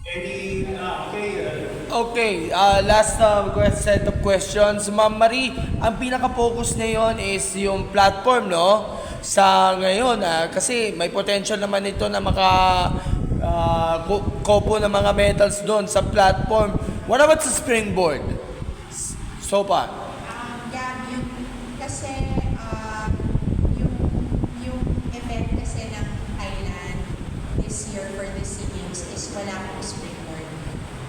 Okay, last set of questions. Ma'am Marie, ang pinaka-focus ngayon is yung platform, no? Sa ngayon, kasi may potential naman ito na kopo ng mga medals doon sa platform. What about sa springboard? So far? Yeah, kasi yung yung event kasi ng Thailand this year for the SEA Games is wala pong springboard.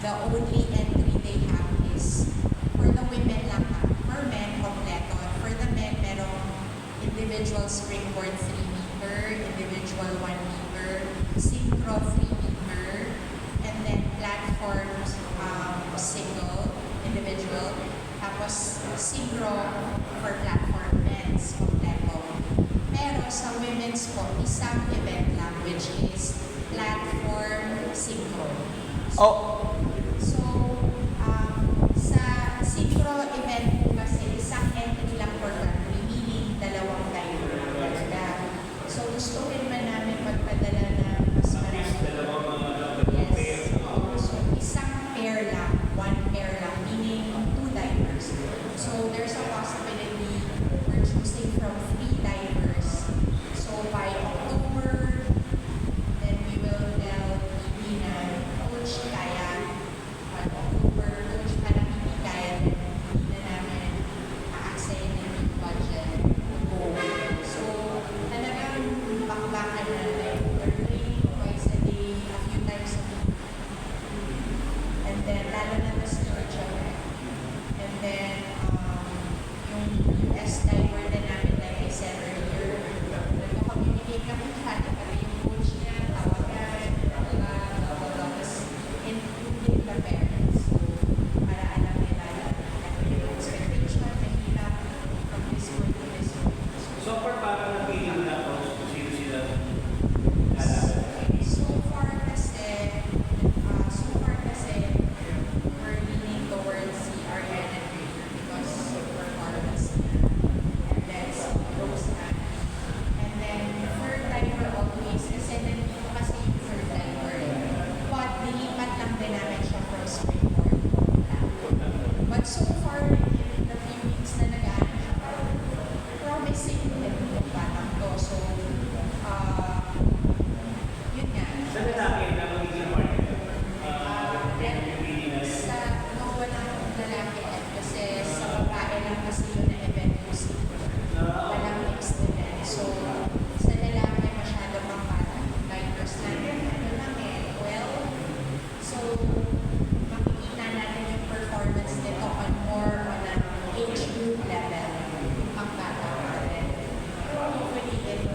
The only entry they have is for the women lang ha. For men, kompleto. For the men, merong individual springboard 3 meter, individual 1 meter, synchro 3 meter, and then platforms single, individual, tapos synchro for platform men's kompleto. Pero sa women's po, isang event lang which is platform synchro. Oh, So, sa synchro event po kasi isang entry lang per country, meaning dalawang diver talaga. So, gusto rin man namin magpadala na mas marami. Yes. So, isang pair lang, one pair lang, meaning 2 divers. So, there's a possibility we're choosing from 3 divers. So, by October, then we will tell maybe na coach kaya October, coach parang hindi kaya, then hindi na namin a-accept na yung budget to go. So, talagang bakbakan na like we're training twice a day, a few times a week. And then, lalo na na sa Georgia. And then, yung US diver na namin, like I said earlier, nagko-communicate kami kaya para yung coach niya, tawagan, tapos including the parents. So, para alam nila ano yung expectation, mahirap from this point to this point. So far, parang napili mo na ako kung sino sila So far kasi, we're leaning towards si Ariana Grande because of performance niya. And then si Rose Ann. And then third diver always, kasi nandito kasi yung third diver. But nilipat lang din namin siya from springboard. But so far, in the few weeks na nagaan siya, promising din yung batang to. So, yun nga. sa lalaki na magiging partner. Then, sa walang lalaki kasi sa babae lang kasi yun na event music. Walang mixed event. So, sa lalaki masyado pang bata. Divers natin, ano lang well, so, makikita natin yung performance nito on more on an age group level. Pang bata pa rin. Hopefully,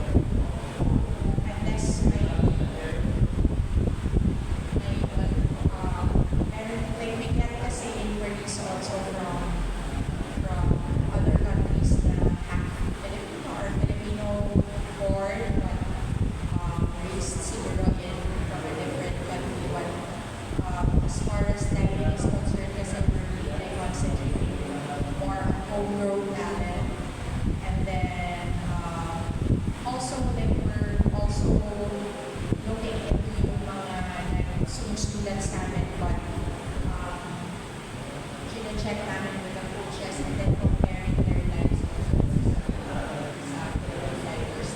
unless and like we get kasi inquiries also from other countries na have Filipino or Filipino born but raised siguro from a different country. But as far as diving is concerned, kasi we're really concentrating more on homegrown talent. And then also like we're also looking into yung mga sumusulat sa amin but check namin with the coaches and then comparing their lives sa divers.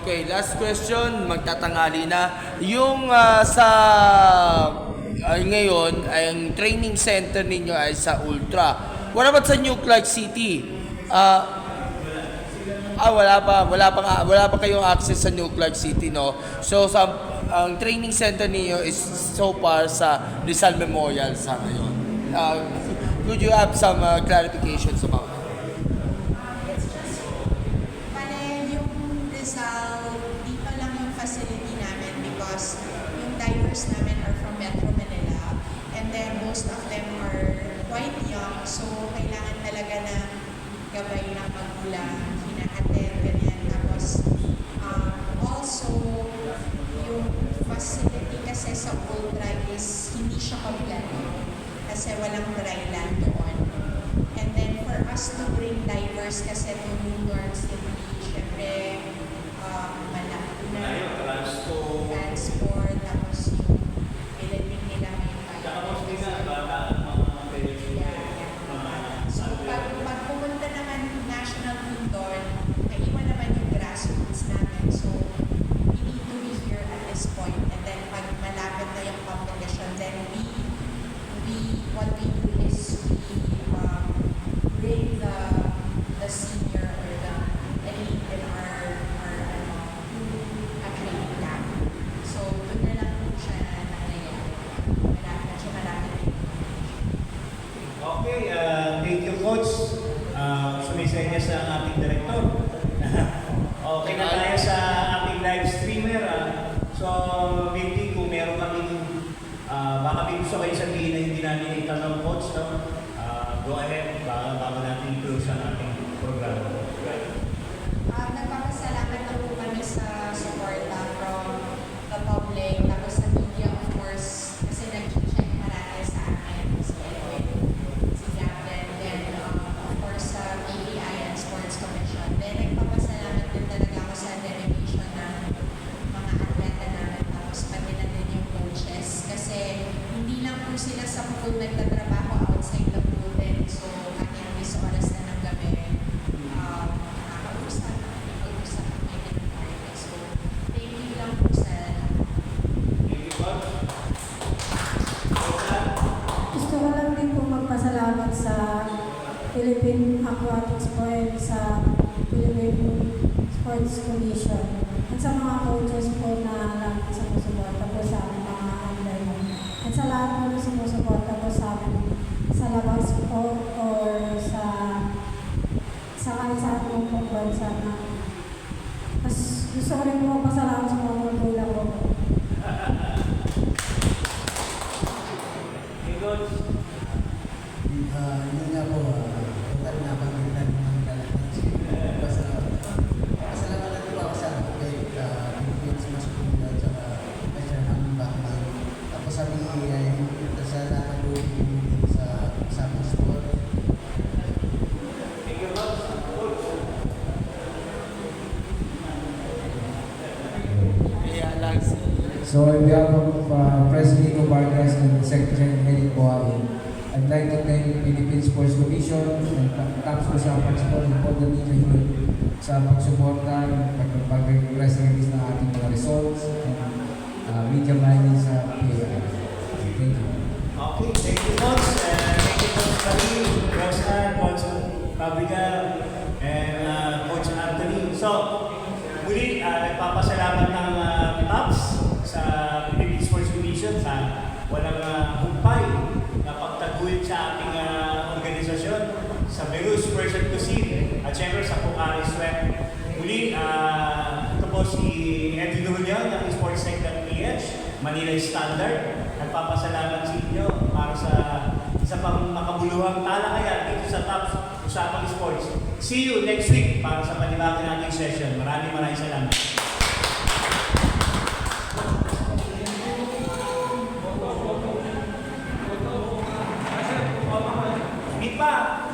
okay, last question, magtatangali na. Yung ngayon, ang training center ninyo ay sa Ultra. What about sa New Clark City? Wala pa kayong access sa New Clark City, no? So, ang training center niyo is so far sa Rizal Memorial sa ngayon. Could you have some clarifications about it? It's just, yung Rizal, dito lang yung facility namin because yung divers namin are from Metro Manila and then most of them are quite young so kailangan talaga na gabay ng magulang, hina-attend, ganyan. Tapos, also, yung facility kasi sa Ultra is hindi siya kompleto kasi walang dry land doon. And then for us to bring divers kasi to New York City, syempre, malaki na transport, tapos gusto kayo sabihin na hindi namin itanong coach, no? Go ahead, bago natin i-close ang ating programa. Nagpapasalamat na po kami sa suporta from the public, tapos sa media of course, kasi nag-check marami sa akin, si Edwin, si Captain, then of course sa PEI and Sports Commission. Then nagpapasalamat din talaga ako sa delegation ng mga atleta namin, tapos pati na din yung coaches, kasi hindi lang po sila sa pool nagtatrabaho outside the pool din, so kahit bis oras na ng gabi, nakakausap kami pinag-arte. So, thank you lang po sa Thank you, coach. Gusto ko lang din po magpasalamat sa Philippine Aquatics po and sa Philippine Sports Commission at sa mga coaches po na lagi sumusuporta po sa aming mga under at sa lahat po na sumusuporta po sa amin sa labas po or sa kahit sa ating pong bansa na mas gusto ko rin po magpasalamat sa mga magulang ko. Hey, coach. Yun nga po, total na pagkakita ng lalaki. Pasalamat natin po ako sa kay Philippines Masculine at saka Mr. Hamid Bachman. Tapos sa PEI, sa lahat ng buong sa aming sport. Thank you, coach. Kaya lang si... So on behalf of President Vargas and Secretary Eric Boain, I'd like to thank Philippine Sports Commission and TAPS ko sa pag-support ng Pondo Ninja Unit sa pagsuporta, pag-press release ng ating mga results and media mining sa PAI. Thank you. Okay, thank you, coach. Thank you, coach Karim, Rosan, coach Abigail, and coach Anthony. So, muli, nagpapasalamat ng TAPS sa Philippine Sports Commission sa walang humpay na pagtaguyod sa ating organisasyon sa Berus Persian Cuisine at syempre sa Pocari Sweat. Muli, ito po si Edwin Rullion ng Sports Tech ng PH, Manila Standard. Nagpapasalamat sa inyo para sa isa pang makabuluhang talakayan dito sa TAPS Usapang Sports. See you next week para sa panibagong nating session. Maraming salamat. Meet pa!